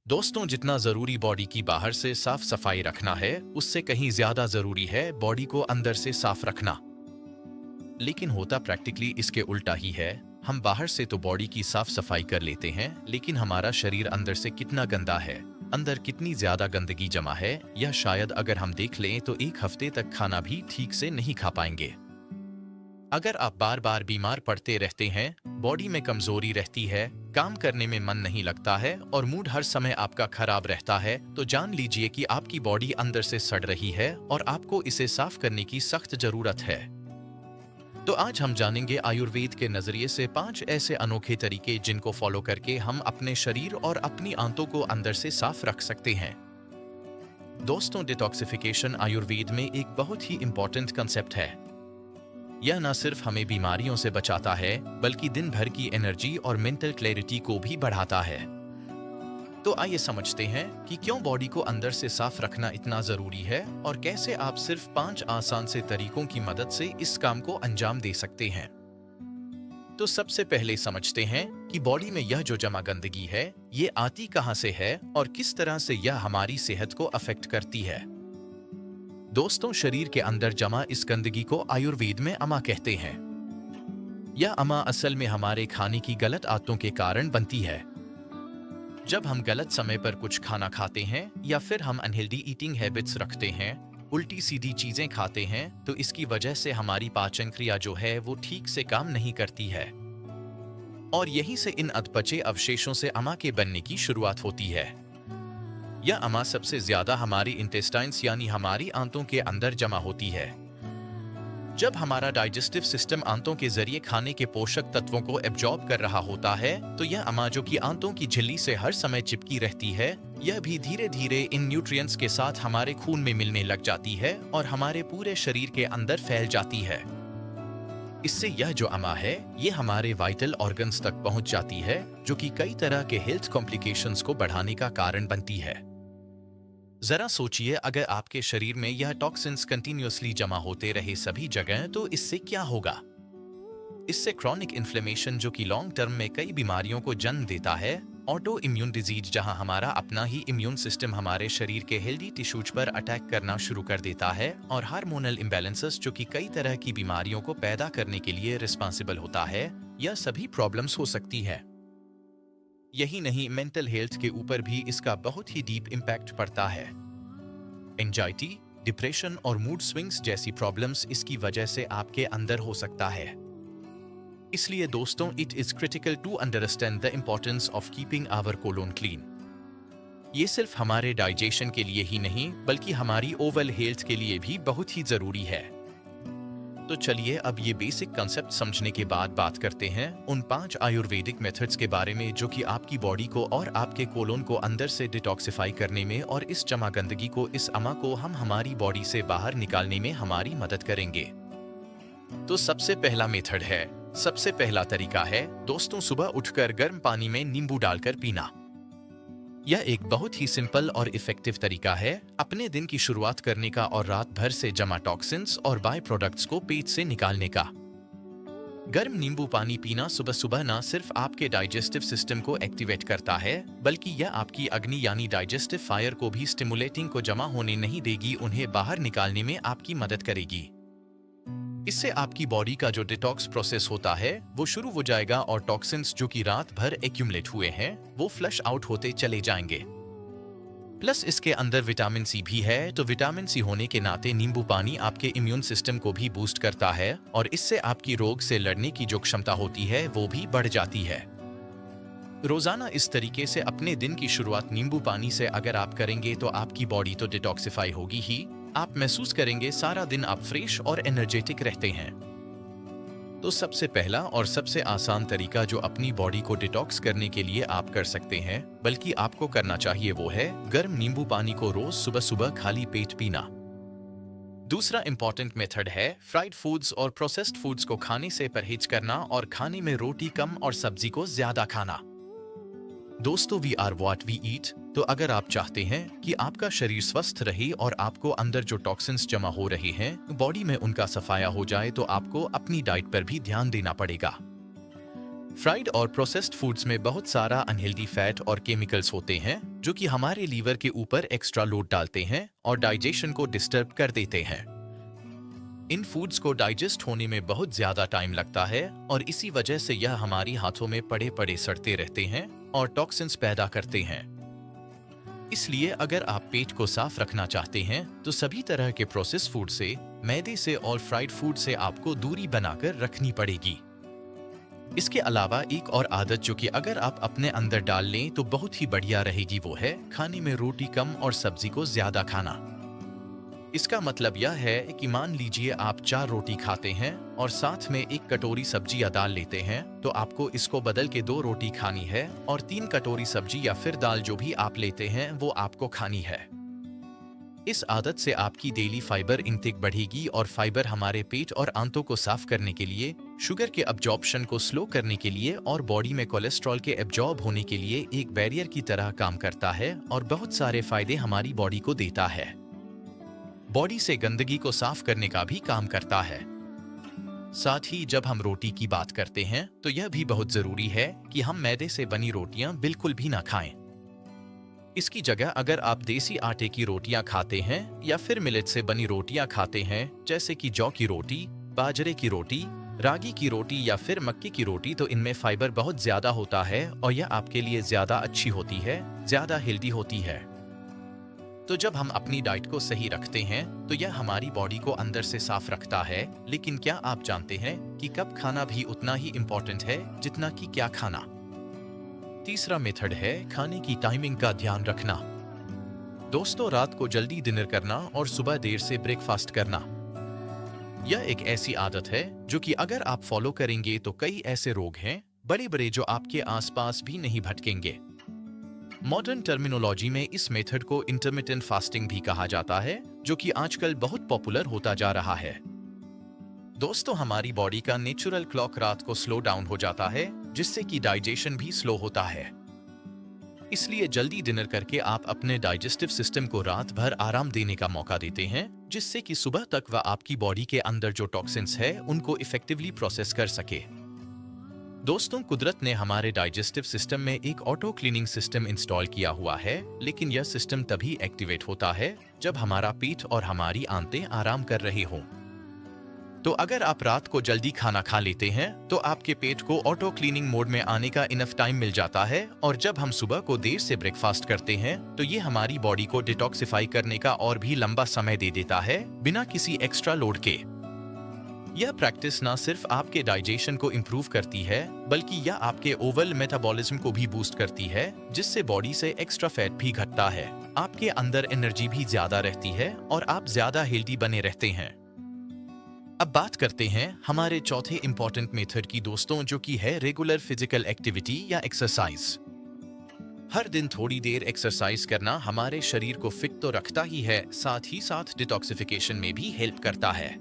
दोस्तों, जितना जरूरी बॉडी की बाहर से साफ सफाई रखना है, उससे कहीं ज्यादा जरूरी है बॉडी को अंदर से साफ रखना। लेकिन होता प्रैक्टिकली इसके उल्टा ही है। हम बाहर से तो बॉडी की साफ सफाई कर लेते हैं, लेकिन हमारा शरीर अंदर से कितना गंदा है, अंदर कितनी ज्यादा गंदगी जमा है, यह शायद अगर हम देख लें तो एक हफ्ते तक खाना भी ठीक से नहीं खा पाएंगे। अगर आप बार बार बीमार पड़ते रहते हैं, बॉडी में कमजोरी रहती है, काम करने में मन नहीं लगता है और मूड हर समय आपका खराब रहता है, तो जान लीजिए कि आपकी बॉडी अंदर से सड़ रही है और आपको इसे साफ करने की सख्त जरूरत है। तो आज हम जानेंगे आयुर्वेद के नजरिए से 5 ऐसे अनोखे तरीके जिनको फॉलो करके हम अपने शरीर और अपनी आंतों को अंदर से साफ रख सकते हैं। दोस्तों, डिटॉक्सिफिकेशन आयुर्वेद में एक बहुत ही इंपॉर्टेंट कंसेप्ट है। यह न सिर्फ हमें बीमारियों से बचाता है, बल्कि दिन भर की एनर्जी और मेंटल क्लैरिटी को भी बढ़ाता है। तो आइए समझते हैं कि क्यों बॉडी को अंदर से साफ रखना इतना जरूरी है और कैसे आप सिर्फ 5 आसान से तरीकों की मदद से इस काम को अंजाम दे सकते हैं। तो सबसे पहले समझते हैं कि बॉडी में यह जो जमा गंदगी है, ये आती कहां से है और किस तरह से यह हमारी सेहत को अफेक्ट करती है। दोस्तों, शरीर के अंदर जमा इस गंदगी को आयुर्वेद में अमा कहते हैं। यह अमा असल में हमारे खाने की गलत आदतों के कारण बनती है। जब हम गलत समय पर कुछ खाना खाते हैं या फिर हम अनहेल्दी ईटिंग हैबिट्स रखते हैं, उल्टी सीधी चीजें खाते हैं, तो इसकी वजह से हमारी पाचन क्रिया जो है वो ठीक से काम नहीं करती है और यहीं से इन अधपचे अवशेषों से अमा के बनने की शुरुआत होती है। यह अमा सबसे ज्यादा हमारी इंटेस्टाइन्स यानी हमारी आंतों के अंदर जमा होती है। जब हमारा डाइजेस्टिव सिस्टम आंतों के जरिए खाने के पोषक तत्वों को एब्जॉर्ब कर रहा होता है, तो यह अमा जो कि आंतों की झिल्ली से हर समय चिपकी रहती है, यह भी धीरे धीरे इन न्यूट्रिएंट्स के साथ हमारे खून में मिलने लग जाती है और हमारे पूरे शरीर के अंदर फैल जाती है। इससे यह जो अमा है, ये हमारे वाइटल ऑर्गन्स तक पहुंच जाती है, जो कि कई तरह के हेल्थ कॉम्प्लिकेशंस को बढ़ाने का कारण बनती है। जरा सोचिए, अगर आपके शरीर में यह टॉक्सिन्स कंटिन्यूअसली जमा होते रहे सभी जगह, तो इससे क्या होगा? इससे क्रॉनिक इन्फ्लेमेशन, जो कि लॉन्ग टर्म में कई बीमारियों को जन्म देता है, ऑटो इम्यून डिजीज, जहां हमारा अपना ही इम्यून सिस्टम हमारे शरीर के हेल्दी टिश्यूज पर अटैक करना शुरू कर देता है, और हार्मोनल इम्बैलेंसेस, जो कि कई तरह की बीमारियों को पैदा करने के लिए रिस्पॉन्सिबल होता है, यह सभी प्रॉब्लम्स हो सकती है। यही नहीं, मेंटल हेल्थ के ऊपर भी इसका बहुत ही डीप इम्पैक्ट पड़ता है। एंजाइटी, डिप्रेशन और मूड स्विंग्स जैसी प्रॉब्लम्स इसकी वजह से आपके अंदर हो सकता है। इसलिए दोस्तों, it is critical to understand the importance of keeping our colon clean. ये सिर्फ हमारे डाइजेशन के लिए ही नहीं, बल्कि हमारी ओवरऑल हेल्थ के लिए भी बहुत ही जरूरी है। तो चलिए अब ये बेसिक कंसेप्ट समझने के बाद बात करते हैं उन 5 आयुर्वेदिक मेथड्स के बारे में, जो कि आपकी बॉडी को और आपके कोलोन को अंदर से डिटॉक्सिफाई करने में और इस जमा गंदगी को, इस अमा को हम हमारी बॉडी से बाहर निकालने में हमारी मदद करेंगे। तो सबसे पहला मेथड है, सबसे पहला तरीका है दोस्तों, सुबह उठकर गर्म पानी में नींबू डालकर पीना। यह एक बहुत ही सिंपल और इफेक्टिव तरीका है अपने दिन की शुरुआत करने का और रात भर से जमा टॉक्सिन्स और बाय प्रोडक्ट्स को पेट से निकालने का। गर्म नींबू पानी पीना सुबह सुबह न सिर्फ आपके डाइजेस्टिव सिस्टम को एक्टिवेट करता है, बल्कि यह आपकी अग्नि यानी डाइजेस्टिव फायर को भी स्टिमुलेटिंग को जमा होने नहीं देगी, उन्हें बाहर निकालने में आपकी मदद करेगी। इससे आपकी बॉडी का जो डिटॉक्स प्रोसेस होता है वो शुरू हो जाएगा और टॉक्सिन्स जो कि रात भर एक्यूमुलेट हुए हैं वो फ्लश आउट होते चले जाएंगे। प्लस इसके अंदर विटामिन सी भी है, तो विटामिन सी होने के नाते नींबू पानी आपके इम्यून सिस्टम को भी बूस्ट करता है और इससे आपकी रोग से लड़ने की जो क्षमता होती है वो भी बढ़ जाती है। रोजाना इस तरीके से अपने दिन की शुरुआत नींबू पानी से अगर आप करेंगे तो आपकी बॉडी तो डिटॉक्सिफाई होगी ही, आप महसूस करेंगे सारा दिन आप फ्रेश और एनर्जेटिक रहते हैं। तो सबसे पहला और सबसे आसान तरीका जो अपनी बॉडी को डिटॉक्स करने के लिए आप कर सकते हैं, बल्कि आपको करना चाहिए, वो है गर्म नींबू पानी को रोज सुबह सुबह खाली पेट पीना। दूसरा इंपॉर्टेंट मेथड है फ्राइड फूड्स और प्रोसेस्ड फूड्स को खाने से परहेज करना और खाने में रोटी कम और सब्जी को ज्यादा खाना। दोस्तों, we are what we eat. तो अगर आप चाहते हैं कि आपका शरीर स्वस्थ रहे और आपको अंदर जो टॉक्सिन्स जमा हो रहे हैं बॉडी में उनका सफाया हो जाए, तो आपको अपनी डाइट पर भी ध्यान देना पड़ेगा। फ्राइड और प्रोसेस्ड फूड्स में बहुत सारा अनहेल्दी फैट और केमिकल्स होते हैं जो कि हमारे लीवर के ऊपर एक्स्ट्रा लोड डालते हैं और डाइजेशन को डिस्टर्ब कर देते हैं। इन फूड्स को डाइजेस्ट होने में बहुत ज्यादा टाइम लगता है और इसी वजह से यह हमारी हाथों में पड़े पड़े सड़ते रहते हैं और टॉक्सिन्स पैदा करते हैं। इसलिए अगर आप पेट को साफ रखना चाहते हैं तो सभी तरह के प्रोसेस फूड से, मैदे से और फ्राइड फूड से आपको दूरी बनाकर रखनी पड़ेगी। इसके अलावा एक और आदत जो कि अगर आप अपने अंदर डाल लें तो बहुत ही बढ़िया रहेगी, वो है खाने में रोटी कम और सब्जी को ज्यादा खाना। इसका मतलब यह है कि मान लीजिए आप 4 रोटी खाते हैं और साथ में 1 कटोरी सब्जी या दाल लेते हैं, तो आपको इसको बदल के 2 रोटी खानी है और 3 कटोरी सब्जी या फिर दाल जो भी आप लेते हैं वो आपको खानी है। इस आदत से आपकी डेली फाइबर इंटेक बढ़ेगी और फाइबर हमारे पेट और आंतों को साफ करने के लिए, शुगर के अब्जॉर्प्शन को स्लो करने के लिए और बॉडी में कोलेस्ट्रॉल के एब्जॉर्ब होने के लिए एक बैरियर की तरह काम करता है और बहुत सारे फायदे हमारी बॉडी को देता है। बॉडी से गंदगी को साफ करने का भी काम करता है। साथ ही जब हम रोटी की बात करते हैं तो यह भी बहुत जरूरी है कि हम मैदे से बनी रोटियां बिल्कुल भी ना खाएं। इसकी जगह अगर आप देसी आटे की रोटियां खाते हैं या फिर मिलेट से बनी रोटियां खाते हैं, जैसे कि जौ की रोटी, बाजरे की रोटी, रागी की रोटी या फिर मक्के की रोटी, तो इनमें फाइबर बहुत ज्यादा होता है और यह आपके लिए ज्यादा अच्छी होती है, ज्यादा हेल्दी होती है। तो जब हम अपनी डाइट को सही रखते हैं तो यह हमारी बॉडी को अंदर से साफ रखता है। लेकिन क्या आप जानते हैं कि कब खाना भी उतना ही इम्पोर्टेंट है जितना कि क्या खाना? तीसरा मेथड है खाने की टाइमिंग का ध्यान रखना। दोस्तों, रात को जल्दी डिनर करना और सुबह देर से ब्रेकफास्ट करना, यह एक ऐसी आदत है जो कि अगर आप फॉलो करेंगे तो कई ऐसे रोग हैं बड़े बड़े जो आपके आसपास भी नहीं भटकेंगे। मॉडर्न टर्मिनोलॉजी में इस मेथड को इंटरमिटेंट फास्टिंग भी कहा जाता है, जो कि आजकल बहुत पॉपुलर होता जा रहा है। दोस्तों, हमारी बॉडी का नेचुरल क्लॉक रात को स्लो डाउन हो जाता है, जिससे कि डाइजेशन भी स्लो होता है। इसलिए जल्दी डिनर करके आप अपने डाइजेस्टिव सिस्टम को रात भर आराम देने का मौका देते हैं, जिससे कि सुबह तक वह आपकी बॉडी के अंदर जो टॉक्सिन्स है उनको इफेक्टिवली प्रोसेस कर सके। दोस्तों, कुदरत ने हमारे डाइजेस्टिव सिस्टम में एक ऑटो क्लीनिंग सिस्टम इंस्टॉल किया हुआ है, लेकिन यह सिस्टम तभी एक्टिवेट होता है जब हमारा पेट और हमारी आंतें आराम कर रहे हों। तो अगर आप रात को जल्दी खाना खा लेते हैं तो आपके पेट को ऑटो क्लीनिंग मोड में आने का इनफ टाइम मिल जाता है, और जब हम सुबह को देर से ब्रेकफास्ट करते हैं तो ये हमारी बॉडी को डिटॉक्सिफाई करने का और भी लंबा समय दे देता है बिना किसी एक्स्ट्रा लोड के। यह प्रैक्टिस ना सिर्फ आपके डाइजेशन को इम्प्रूव करती है, बल्कि यह आपके ओवरऑल मेटाबॉलिज्म को भी बूस्ट करती है, जिससे बॉडी से एक्स्ट्रा फैट भी घटता है, आपके अंदर एनर्जी भी ज्यादा रहती है और आप ज्यादा हेल्दी बने रहते हैं। अब बात करते हैं हमारे चौथे इंपॉर्टेंट मेथड की दोस्तों, जो कि है रेगुलर फिजिकल एक्टिविटी या एक्सरसाइज। हर दिन थोड़ी देर एक्सरसाइज करना हमारे शरीर को फिट तो रखता ही है, साथ ही साथ डिटॉक्सिफिकेशन में भी हेल्प करता है।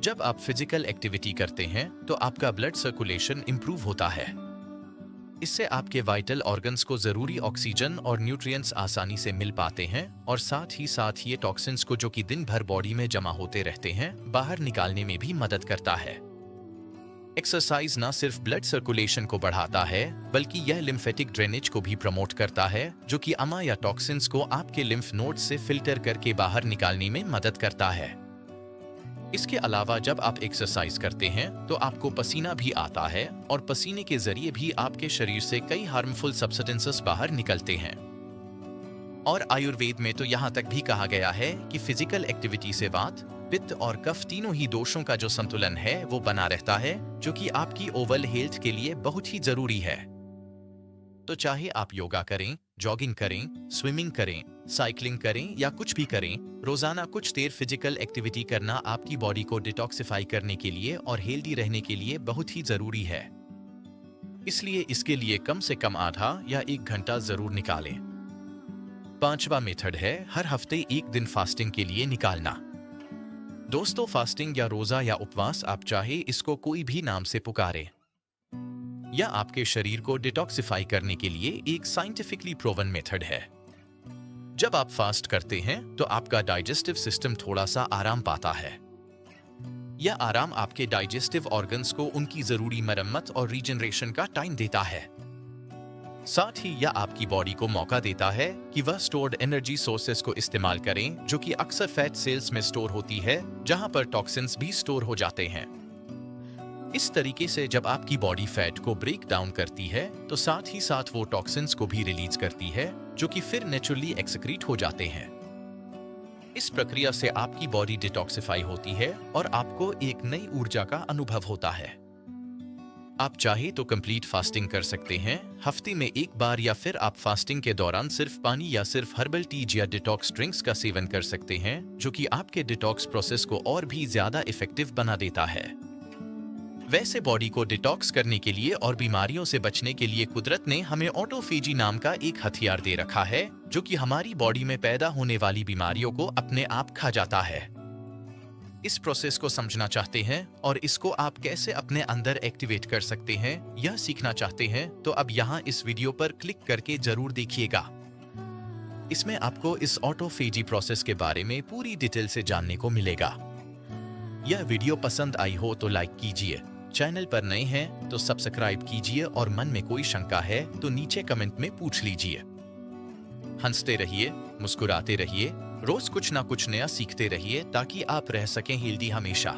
जब आप फिजिकल एक्टिविटी करते हैं तो आपका ब्लड सर्कुलेशन इंप्रूव होता है। इससे आपके वाइटल ऑर्गन्स को जरूरी ऑक्सीजन और न्यूट्रिएंट्स आसानी से मिल पाते हैं, और साथ ही साथ ये टॉक्सिन्स को जो कि दिन भर बॉडी में जमा होते रहते हैं बाहर निकालने में भी मदद करता है। एक्सरसाइज ना सिर्फ ब्लड सर्कुलेशन को बढ़ाता है, बल्कि यह लिम्फेटिक ड्रेनेज को भी प्रमोट करता है, जो कि अमा या टॉक्सिन्स को आपके लिम्फ नोड्स से फिल्टर करके बाहर निकालने में मदद करता है। इसके अलावा जब आप एक्सरसाइज करते हैं तो आपको पसीना भी आता है, और पसीने के जरिए भी आपके शरीर से कई हार्मफुल सब्सटेंसेस बाहर निकलते हैं। और आयुर्वेद में तो यहाँ तक भी कहा गया है कि फिजिकल एक्टिविटी से वात, पित्त और कफ तीनों ही दोषों का जो संतुलन है वो बना रहता है, जो कि आपकी ओवरऑल हेल्थ के लिए बहुत ही जरूरी है। तो चाहे आप योगा करें, जॉगिंग करें, स्विमिंग करें, साइकिलिंग करें या कुछ भी करें, रोजाना कुछ देर फिजिकल एक्टिविटी करना आपकी बॉडी को डिटॉक्सिफाई करने के लिए और हेल्दी रहने के लिए बहुत ही जरूरी है। इसलिए इसके लिए कम से कम आधा या 1 घंटा जरूर निकालें। 5वां मेथड है हर हफ्ते 1 दिन फास्टिंग के लिए निकालना। दोस्तों, फास्टिंग या रोजा या उपवास, आप चाहे इसको कोई भी नाम से पुकारें, यह आपके शरीर को डिटॉक्सिफाई करने के लिए एक साइंटिफिकली प्रूवन मेथड है। जब आप फास्ट करते हैं तो आपका डाइजेस्टिव सिस्टम थोड़ा सा आराम पाता है। यह आराम आपके डाइजेस्टिव ऑर्गन्स को उनकी जरूरी मरम्मत और रीजनरेशन का टाइम देता है। साथ ही यह आपकी बॉडी को मौका देता है कि वह स्टोर्ड एनर्जी सोर्सेस को इस्तेमाल करें, जो कि अक्सर फैट सेल्स में स्टोर होती है, जहां पर टॉक्सिन्स भी स्टोर हो जाते हैं। इस तरीके से जब आपकी बॉडी फैट को ब्रेक डाउन करती है तो साथ ही साथ वो टॉक्सिन्स को भी रिलीज करती है, जो कि फिर नेचुरली एक्सक्रीट हो जाते हैं। इस प्रक्रिया से आपकी बॉडी डिटॉक्सिफाई होती है और आपको एक नई ऊर्जा का अनुभव होता है। आप चाहे तो कंप्लीट फास्टिंग कर सकते हैं, हफ्ते में एक बार, या फिर आप फास्टिंग के दौरान सिर्फ पानी या सिर्फ हर्बल टीज या डिटॉक्स ड्रिंक्स का सेवन कर सकते हैं, जो कि आपके डिटॉक्स प्रोसेस को और भी ज्यादा इफेक्टिव बना देता है। वैसे बॉडी को डिटॉक्स करने के लिए और बीमारियों से बचने के लिए कुदरत ने हमें ऑटोफेजी नाम का एक हथियार दे रखा है, जो कि हमारी बॉडी में पैदा होने वाली बीमारियों को अपने आप खा जाता है। इस प्रोसेस को समझना चाहते हैं और इसको आप कैसे अपने अंदर एक्टिवेट कर सकते हैं, यह सीखना चाहते हैं, तो अब यहाँ इस वीडियो पर क्लिक करके जरूर देखिएगा। इसमें आपको इस ऑटोफेजी प्रोसेस के बारे में पूरी डिटेल से जानने को मिलेगा। यह वीडियो पसंद आई हो तो लाइक कीजिए, चैनल पर नए हैं तो सब्सक्राइब कीजिए और मन में कोई शंका है तो नीचे कमेंट में पूछ लीजिए। हंसते रहिए, मुस्कुराते रहिए, रोज कुछ ना कुछ नया सीखते रहिए ताकि आप रह सकें हेल्दी हमेशा।